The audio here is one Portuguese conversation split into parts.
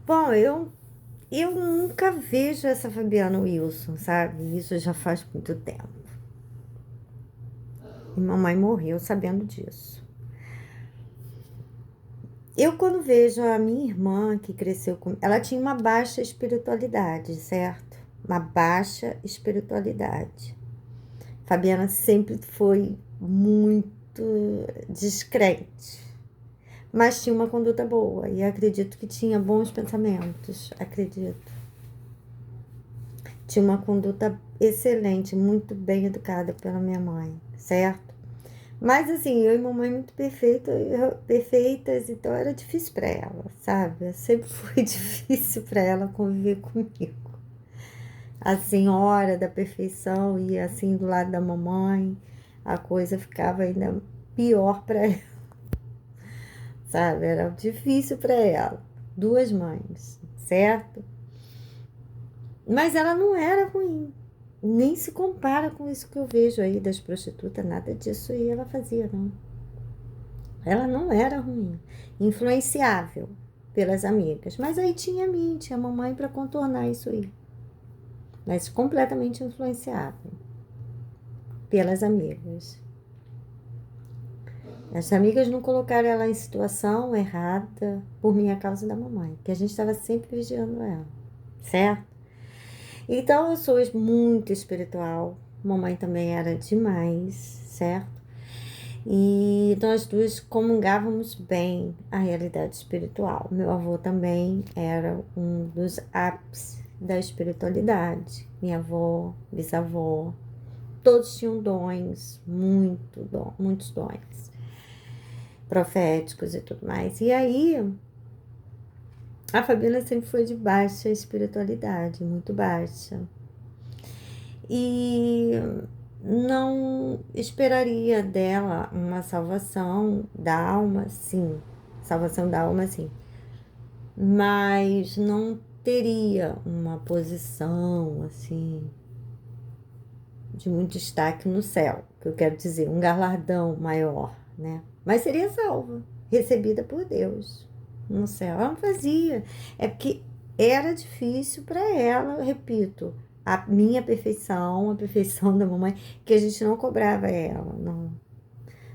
Bom, eu nunca vejo essa Fabiana Wilson, sabe? Isso já faz muito tempo. E mamãe morreu sabendo disso. Eu, quando vejo a minha irmã, que cresceu com. Ela tinha uma baixa espiritualidade, certo? Uma baixa espiritualidade. Fabiana sempre foi muito descrente, mas tinha uma conduta boa e acredito que tinha bons pensamentos, acredito. Tinha uma conduta excelente, muito bem educada pela minha mãe, certo? Mas assim, eu e mamãe muito perfeitas, então era difícil para ela, sabe? Sempre foi difícil para ela conviver comigo. A senhora da perfeição e assim do lado da mamãe, a coisa ficava ainda pior para ela, sabe? Era difícil para ela. Duas mães, certo? Mas ela não era ruim. Nem se compara com isso que eu vejo aí das prostitutas, nada disso aí ela fazia, não. Ela não era ruim, influenciável pelas amigas. Mas aí tinha mim, tinha a mamãe para contornar isso aí. Mas completamente influenciável pelas amigas. As amigas não colocaram ela em situação errada por minha causa da mamãe, que a gente estava sempre vigiando ela, certo? Então eu sou muito espiritual, mamãe também era demais, certo? E nós duas comungávamos bem a realidade espiritual. Meu avô também era um dos ápices da espiritualidade. Minha avó, bisavó, todos tinham dons, muitos dons proféticos e tudo mais. E aí, a Fabiana sempre foi de baixa espiritualidade, muito baixa. E não esperaria dela uma salvação da alma, sim. Salvação da alma, sim. Mas não teria uma posição, assim, de muito destaque no céu, que eu quero dizer, um galardão maior, né? Mas seria salva, recebida por Deus no céu. Ela não fazia. É porque era difícil para ela, eu repito, a minha perfeição, a perfeição da mamãe, que a gente não cobrava ela, não.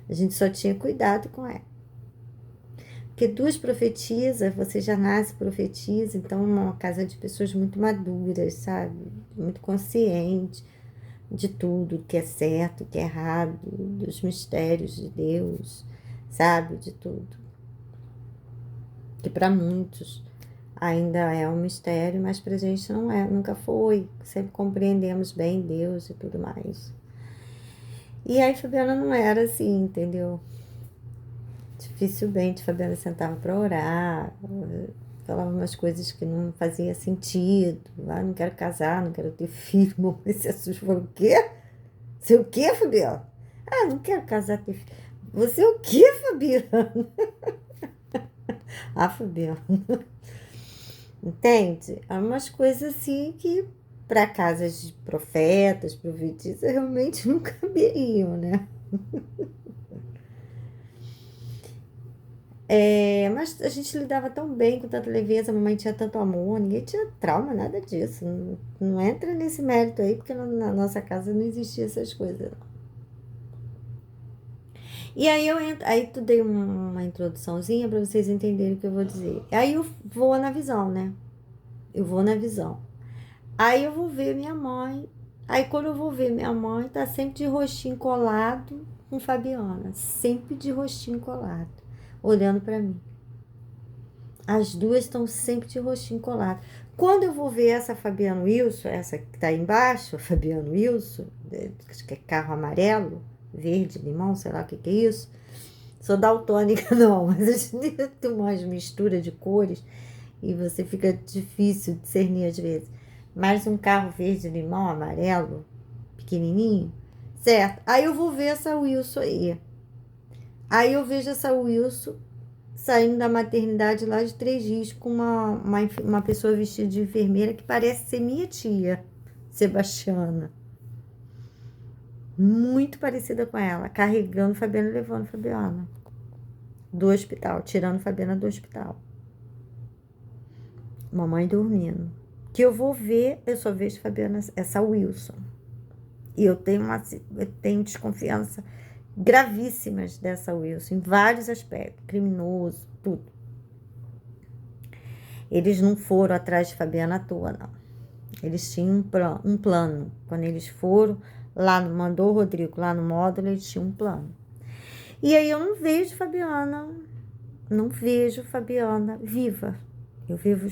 A gente só tinha cuidado com ela. Porque duas profetisas, você já nasce profetisa, então é uma casa de pessoas muito maduras, sabe? Muito conscientes de tudo que é certo, que é errado, dos mistérios de Deus, sabe? De tudo. Que para muitos ainda é um mistério, mas para a gente não é, nunca foi. Sempre compreendemos bem Deus e tudo mais. E aí Fabiana não era assim, entendeu? Dificilmente Fabiana sentava para orar, falava umas coisas que não fazia sentido. Ah, não quero casar, não quero ter filho. Mamãe se assustou, falou, o quê? Você o quê, Fabiana? Ah, não quero casar, ter filho. Você o quê, Fabiana? Ah, Fabiana. Entende? Há umas coisas assim que para casas de profetas, profetisas, realmente não caberiam, né? É, mas a gente lidava tão bem, com tanta leveza, a mamãe tinha tanto amor, ninguém tinha trauma, nada disso. Não, não entra nesse mérito aí, porque na nossa casa não existia essas coisas. Não. E aí aí tu dei uma introduçãozinha para vocês entenderem o que eu vou dizer. Aí eu vou na visão, né? Eu vou na visão. Aí eu vou ver minha mãe. Aí quando eu vou ver minha mãe, tá sempre de rostinho colado com Fabiana. Sempre de rostinho colado, olhando para mim. As duas estão sempre de rostinho colado. Quando eu vou ver essa Fabiana Wilson, essa que tá aí embaixo, a Fabiana Wilson, acho que é carro amarelo, verde, limão, sei lá o que que é isso. Sou daltônica, não, mas a gente tem umas misturas de cores e você fica difícil de discernir às vezes. Mas um carro verde, limão, amarelo, pequenininho, certo? Aí eu vou ver essa Wilson aí. Aí eu vejo essa Wilson saindo da maternidade lá de Três Rios com uma pessoa vestida de enfermeira que parece ser minha tia, Sebastiana. Muito parecida com ela, carregando Fabiana e levando Fabiana do hospital, tirando Fabiana do hospital. mamãe dormindo. Que eu vou ver, eu só vejo Fabiana, essa Wilson. E eu tenho desconfiança gravíssimas dessa Wilson, em vários aspectos, criminoso, tudo. Eles não foram atrás de Fabiana à toa, não. Eles tinham um plano. Quando eles foram lá, mandou o Rodrigo lá no módulo, eles tinham um plano. E aí eu não vejo Fabiana viva. Eu vejo.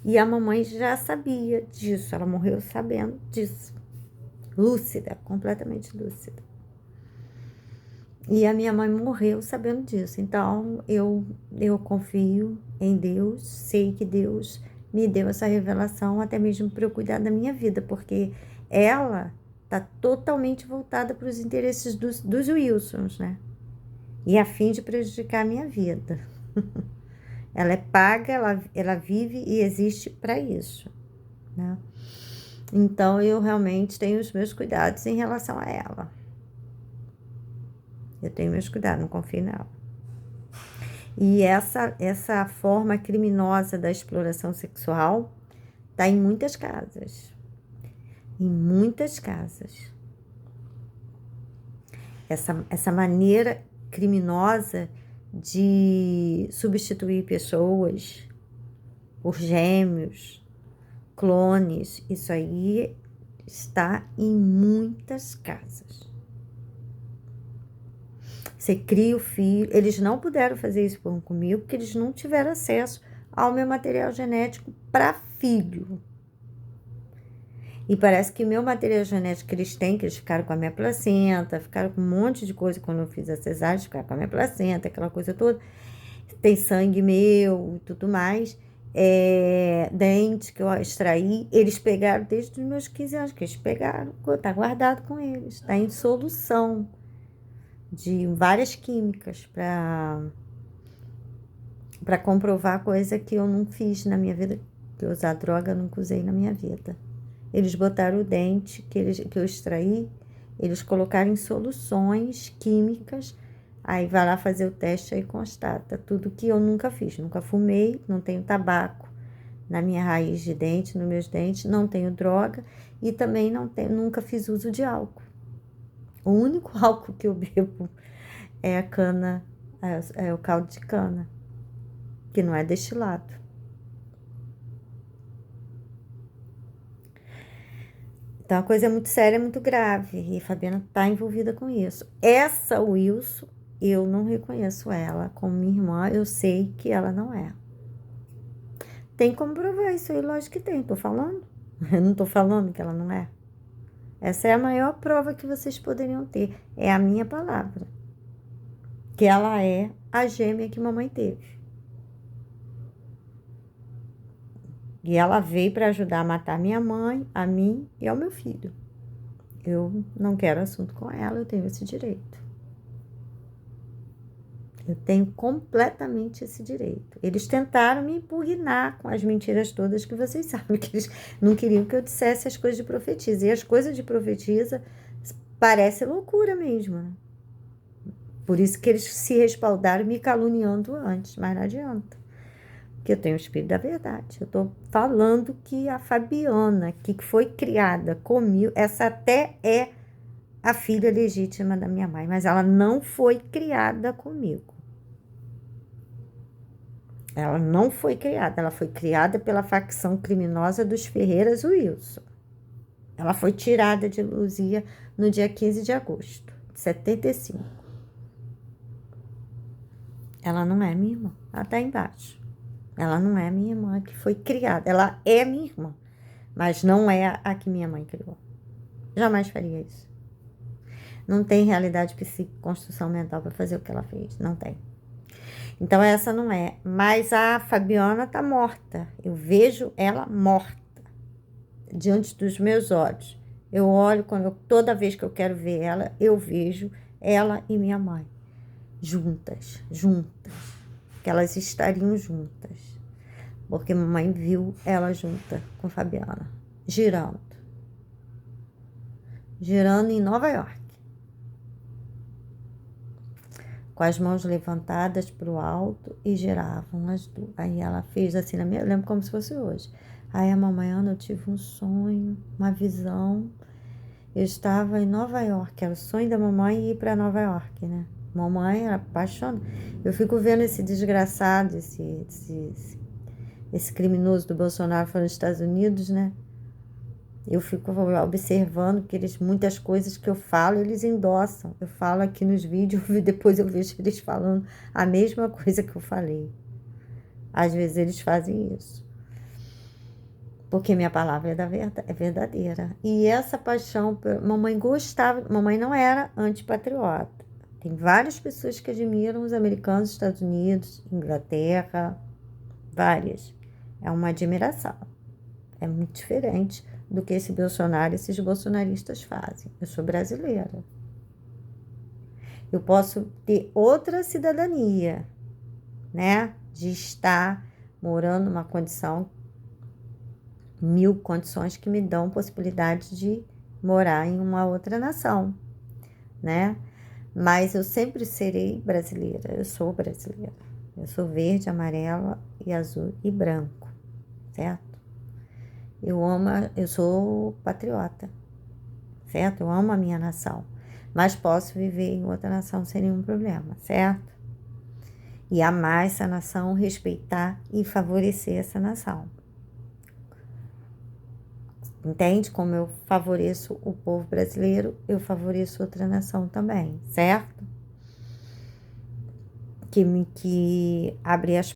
E a mamãe já sabia disso, ela morreu sabendo disso. Lúcida, completamente lúcida. E a minha mãe morreu sabendo disso. Então, eu confio em Deus, sei que Deus me deu essa revelação até mesmo para eu cuidar da minha vida, porque ela está totalmente voltada para os interesses dos Wilsons, né? E a fim de prejudicar a minha vida. Ela é paga, ela vive e existe para isso, né? Então, eu realmente tenho os meus cuidados em relação a ela. Eu tenho meus cuidados, não confio nela. E essa forma criminosa da exploração sexual está em muitas casas. Em muitas casas. Essa maneira criminosa de substituir pessoas por gêmeos, clones, isso aí está em muitas casas. Você cria o filho. Eles não puderam fazer isso comigo porque eles não tiveram acesso ao meu material genético para filho. E parece que o meu material genético que eles têm, que eles ficaram com a minha placenta, ficaram com um monte de coisa quando eu fiz a cesárea, ficaram com a minha placenta, aquela coisa toda. Tem sangue meu e tudo mais. Dente que eu extraí, eles pegaram desde os meus 15 anos, que eles pegaram, tá guardado com eles, tá em solução de várias químicas para comprovar coisa que eu não fiz na minha vida, que eu usar droga eu nunca usei na minha vida. Eles botaram o dente que eu extraí, eles colocaram em soluções químicas, aí vai lá fazer o teste aí constata tudo que eu nunca fiz, nunca fumei, não tenho tabaco na minha raiz de dente, nos meus dentes, não tenho droga e também nunca fiz uso de álcool. O único álcool que eu bebo é a cana, é o caldo de cana, que não é destilado. Então, a coisa é muito séria, é muito grave, e a Fabiana está envolvida com isso. Essa Wilson, eu não reconheço ela como minha irmã, eu sei que ela não é. Tem como provar isso aí? Lógico que tem, tô falando. Eu não tô falando que ela não é. Essa é a maior prova que vocês poderiam ter, é a minha palavra. Que ela é a gêmea que mamãe teve. E ela veio para ajudar a matar minha mãe, a mim e ao meu filho. Eu não quero assunto com ela, eu tenho esse direito. Eu tenho completamente esse direito. Eles tentaram me impugnar com as mentiras todas que vocês sabem, que eles não queriam que eu dissesse as coisas de profetisa. E as coisas de profetisa parecem loucura mesmo, né? Por isso que eles se respaldaram me caluniando antes, mas não adianta. Porque eu tenho o espírito da verdade. Eu estou falando que a Fabiana, que foi criada comigo, essa até é a filha legítima da minha mãe, mas ela não foi criada comigo. Ela não foi criada, ela foi criada pela facção criminosa dos Ferreiras Wilson. Ela foi tirada de Luzia no dia 15 de agosto de 75. Ela não é minha irmã, ela está embaixo. Ela não é minha irmã que foi criada, ela é minha irmã, mas não é a que minha mãe criou. Jamais faria isso. Não tem realidade psíquica, construção mental para fazer o que ela fez, não tem. Então essa não é, mas a Fabiana tá morta. Eu vejo ela morta diante dos meus olhos. Eu olho toda vez que eu quero ver ela, eu vejo ela e minha mãe juntas, que elas estariam juntas, porque mamãe viu ela junta com Fabiana, girando em Nova York, com as mãos levantadas para o alto e giravam as duas. Aí ela fez assim, eu lembro como se fosse hoje. Aí a mamãe, Ana, eu tive um sonho, uma visão. Eu estava em Nova York, era o sonho da mamãe ir para Nova York, né? Mamãe era apaixonada. Eu fico vendo esse desgraçado, esse criminoso do Bolsonaro foi nos Estados Unidos, né? Eu fico observando que muitas coisas que eu falo, eles endossam. Eu falo aqui nos vídeos e depois eu vejo eles falando a mesma coisa que eu falei. Às vezes eles fazem isso. Porque minha palavra é verdadeira. E essa paixão, mamãe gostava, mamãe não era antipatriota. Tem várias pessoas que admiram os americanos, Estados Unidos, Inglaterra, várias. É uma admiração. É muito diferente do que esses bolsonaristas fazem. Eu sou brasileira. Eu posso ter outra cidadania, né? De estar morando numa condição, 1000 condições que me dão possibilidade de morar em uma outra nação, né? Mas eu sempre serei brasileira. Eu sou brasileira. Eu sou verde, amarela e azul e branco, certo? Eu sou patriota, certo? Eu amo a minha nação, mas posso viver em outra nação sem nenhum problema, certo? E amar essa nação, respeitar e favorecer essa nação. Entende? Como eu favoreço o povo brasileiro, eu favoreço outra nação também, certo? Que abre as